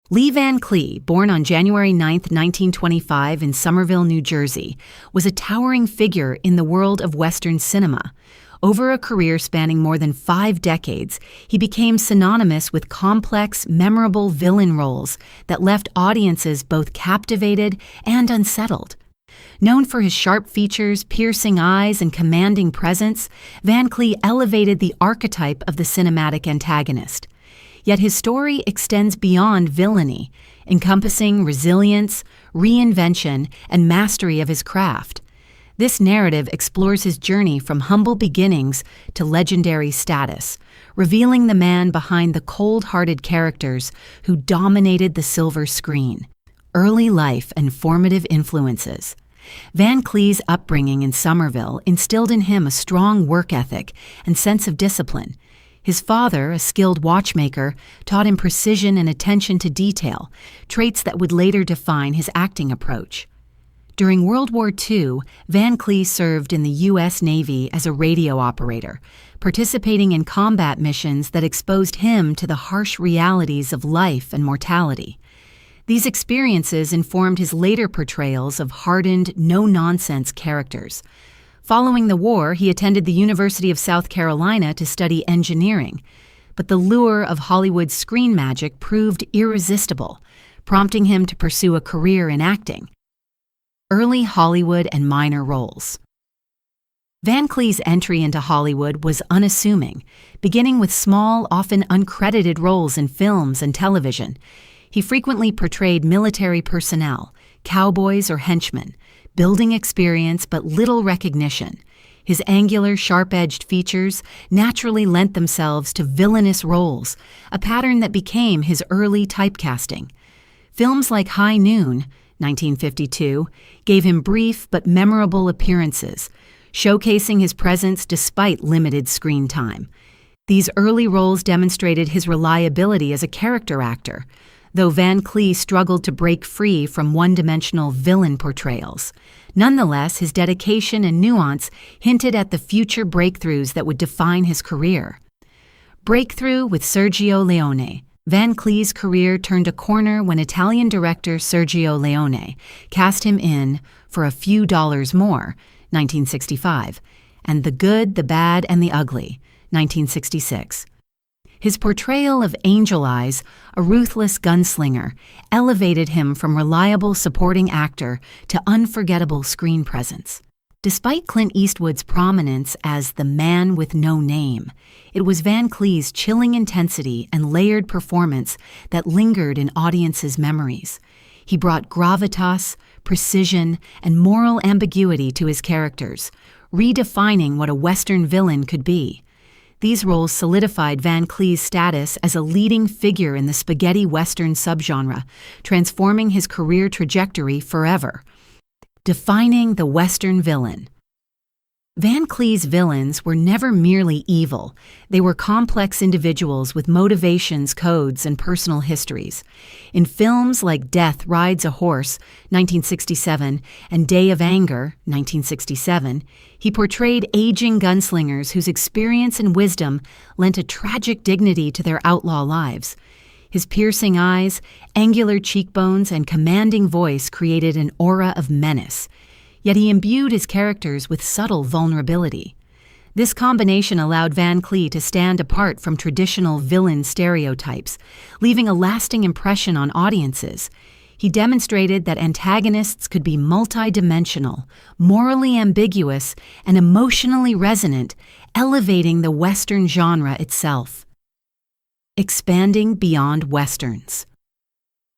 Lee Van Clee, born on January 9, 1925 in Somerville, New Jersey, was a towering figure in the world of Western cinema. Over a career spanning more than 5 decades, he became synonymous with complex, memorable villain roles that left audiences both captivated and unsettled. Known for his sharp features, piercing eyes, and commanding presence, Van Clee elevated the archetype of the cinematic antagonist. Yet his story extends beyond villainy, encompassing resilience, reinvention, and mastery of his craft. This narrative explores his journey from humble beginnings to legendary status, revealing the man behind the cold-hearted characters who dominated the silver screen. Early life and formative influences. Van Clee's upbringing in Somerville instilled in him a strong work ethic and sense of discipline. His father, a skilled watchmaker, taught him precision and attention to detail, traits that would later define his acting approach. During World War II, Van Clee served in the U.S. Navy as a radio operator, participating in combat missions that exposed him to the harsh realities of life and mortality. These experiences informed his later portrayals of hardened, no-nonsense characters. Following the war, he attended the University of South Carolina to study engineering, but the lure of Hollywood's screen magic proved irresistible, prompting him to pursue a career in acting. Early Hollywood and minor roles. Van Clee's entry into Hollywood was unassuming, beginning with small, often uncredited roles in films and television. He frequently portrayed military personnel, cowboys or henchmen, building experience but little recognition. His angular, sharp-edged features naturally lent themselves to villainous roles, a pattern that became his early typecasting. Films like High Noon, 1952, gave him brief but memorable appearances, showcasing his presence despite limited screen time. These early roles demonstrated his reliability as a character actor, though Van Clee struggled to break free from one-dimensional villain portrayals. Nonetheless, his dedication and nuance hinted at the future breakthroughs that would define his career. Breakthrough with Sergio Leone. Van Clee's career turned a corner when Italian director Sergio Leone cast him in For a Few Dollars More, 1965, and The Good, the Bad, and the Ugly, 1966. His portrayal of Angel Eyes, a ruthless gunslinger, elevated him from reliable supporting actor to unforgettable screen presence. Despite Clint Eastwood's prominence as the man with no name, it was Van Clee's chilling intensity and layered performance that lingered in audiences' memories. He brought gravitas, precision, and moral ambiguity to his characters, redefining what a Western villain could be. These roles solidified Van Clee's status as a leading figure in the spaghetti Western subgenre, transforming his career trajectory forever. Defining the Western villain. Van Clee's villains were never merely evil. They were complex individuals with motivations, codes, and personal histories. In films like Death Rides a Horse, 1967, and Day of Anger, 1967, he portrayed aging gunslingers whose experience and wisdom lent a tragic dignity to their outlaw lives. His piercing eyes, angular cheekbones, and commanding voice created an aura of menace. Yet he imbued his characters with subtle vulnerability. This combination allowed Van Clee to stand apart from traditional villain stereotypes, leaving a lasting impression on audiences. He demonstrated that antagonists could be multidimensional, morally ambiguous, and emotionally resonant, elevating the Western genre itself. Expanding beyond Westerns.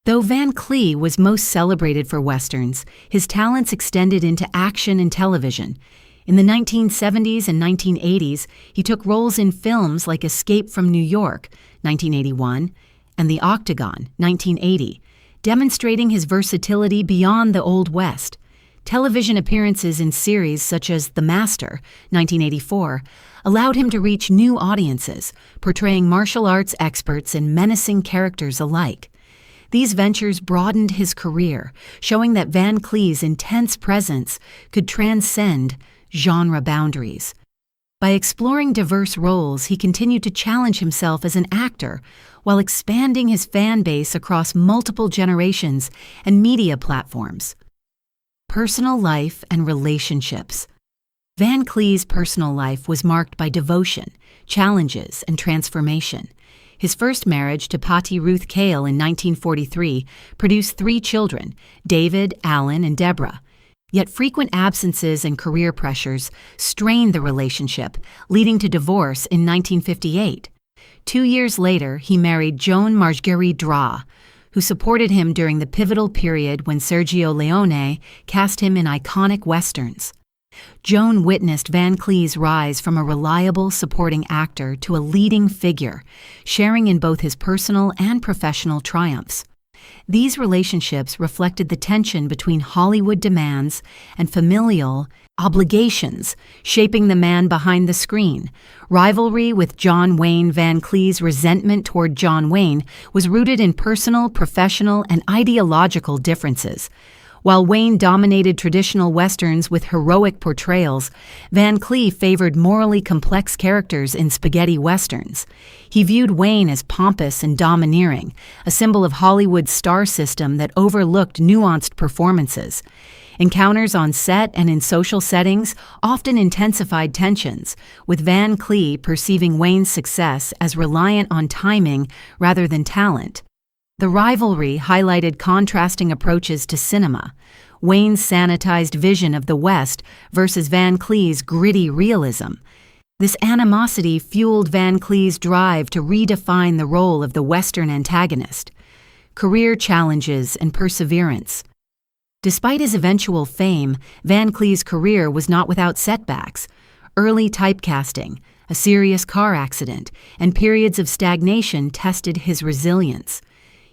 Though Van Clee was most celebrated for Westerns, his talents extended into action and television. In the 1970s and 1980s, he took roles in films like Escape from New York, 1981, and The Octagon, 1980, demonstrating his versatility beyond the Old West. Television appearances in series such as The Master, 1984, allowed him to reach new audiences, portraying martial arts experts and menacing characters alike. These ventures broadened his career, showing that Van Clee's intense presence could transcend genre boundaries. By exploring diverse roles, he continued to challenge himself as an actor while expanding his fan base across multiple generations and media platforms. Personal life and relationships. Van Clee's personal life was marked by devotion, challenges, and transformation. His first marriage to Patty Ruth Cale in 1943 produced 3 children, David, Alan, and Deborah. Yet frequent absences and career pressures strained the relationship, leading to divorce in 1958. 2 years later, he married Joan Marguerite Draa, who supported him during the pivotal period when Sergio Leone cast him in iconic westerns. Joan witnessed Van Clee's rise from a reliable supporting actor to a leading figure, sharing in both his personal and professional triumphs. These relationships reflected the tension between Hollywood demands and familial obligations, shaping the man behind the screen. Rivalry with John Wayne. Van Clee's resentment toward John Wayne was rooted in personal, professional, and ideological differences. While Wayne dominated traditional westerns with heroic portrayals, Van Clee favored morally complex characters in spaghetti westerns. He viewed Wayne as pompous and domineering, a symbol of Hollywood's star system that overlooked nuanced performances. Encounters on set and in social settings often intensified tensions, with Van Clee perceiving Wayne's success as reliant on timing rather than talent. The rivalry highlighted contrasting approaches to cinema, Wayne's sanitized vision of the West versus Van Clee's gritty realism. This animosity fueled Van Clee's drive to redefine the role of the Western antagonist. Career challenges and perseverance. Despite his eventual fame, Van Clee's career was not without setbacks. Early typecasting, a serious car accident, and periods of stagnation tested his resilience.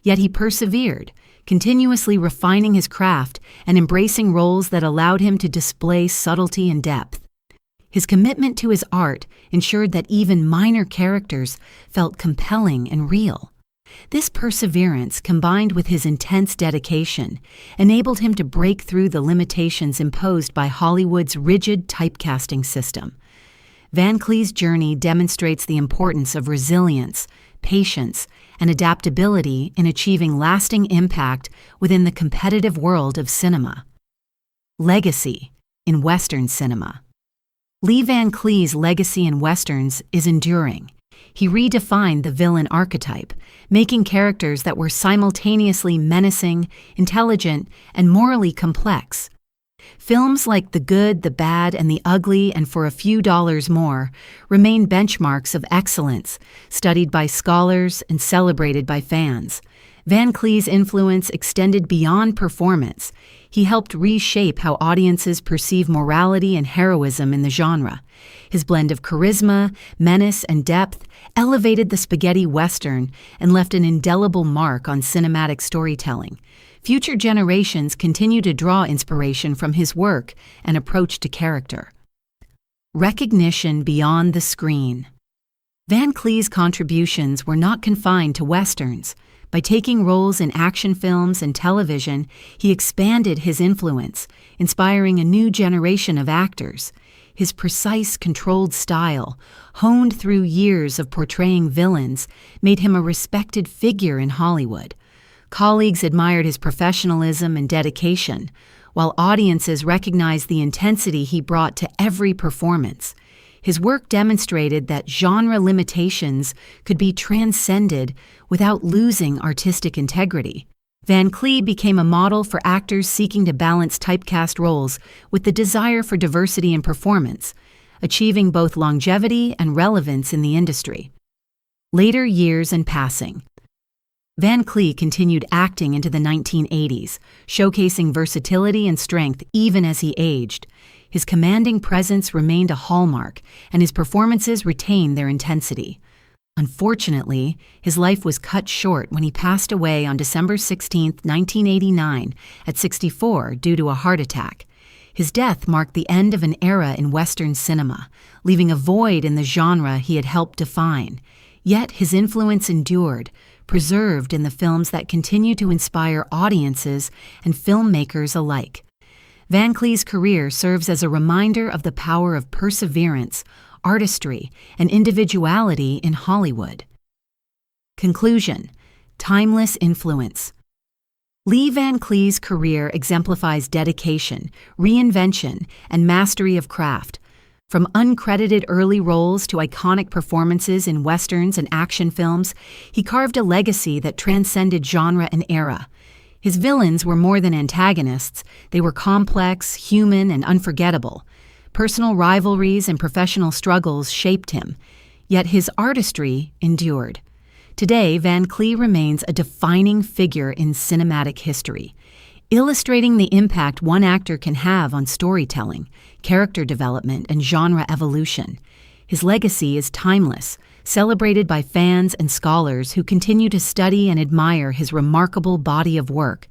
Yet he persevered, continuously refining his craft and embracing roles that allowed him to display subtlety and depth. His commitment to his art ensured that even minor characters felt compelling and real. This perseverance, combined with his intense dedication, enabled him to break through the limitations imposed by Hollywood's rigid typecasting system. Van Clee's journey demonstrates the importance of resilience, patience, and adaptability in achieving lasting impact within the competitive world of cinema. Legacy in Western cinema. Lee Van Clee's legacy in Westerns is enduring. He redefined the villain archetype, making characters that were simultaneously menacing, intelligent, and morally complex. Films like The Good, the Bad, and the Ugly, and For a Few Dollars More remain benchmarks of excellence, studied by scholars and celebrated by fans. Van Clee's influence extended beyond performance. He helped reshape how audiences perceive morality and heroism in the genre. His blend of charisma, menace, and depth elevated the spaghetti western and left an indelible mark on cinematic storytelling. Future generations continue to draw inspiration from his work and approach to character. Recognition beyond the screen. Van Clee's contributions were not confined to westerns. By taking roles in action films and television, he expanded his influence, inspiring a new generation of actors. His precise, controlled style, honed through years of portraying villains, made him a respected figure in Hollywood. Colleagues admired his professionalism and dedication, while audiences recognized the intensity he brought to every performance. His work demonstrated that genre limitations could be transcended without losing artistic integrity. Van Clee became a model for actors seeking to balance typecast roles with the desire for diversity in performance, achieving both longevity and relevance in the industry. Later years and passing. Van Clee continued acting into the 1980s, showcasing versatility and strength even as he aged. His commanding presence remained a hallmark, and his performances retained their intensity. Unfortunately, his life was cut short when he passed away on December 16, 1989, at 64 due to a heart attack. His death marked the end of an era in Western cinema, leaving a void in the genre he had helped define. Yet his influence endured, preserved in the films that continue to inspire audiences and filmmakers alike. Van Clee's career serves as a reminder of the power of perseverance, artistry, and individuality in Hollywood. Conclusion: timeless influence. Lee Van Cleef's career exemplifies dedication, reinvention, and mastery of craft. From uncredited early roles to iconic performances in westerns and action films, he carved a legacy that transcended genre and era. His villains were more than antagonists; they were complex, human, and unforgettable. Personal rivalries and professional struggles shaped him, yet his artistry endured. Today, Van Cleef remains a defining figure in cinematic history, illustrating the impact one actor can have on storytelling, character development, and genre evolution. His legacy is timeless, celebrated by fans and scholars who continue to study and admire his remarkable body of work.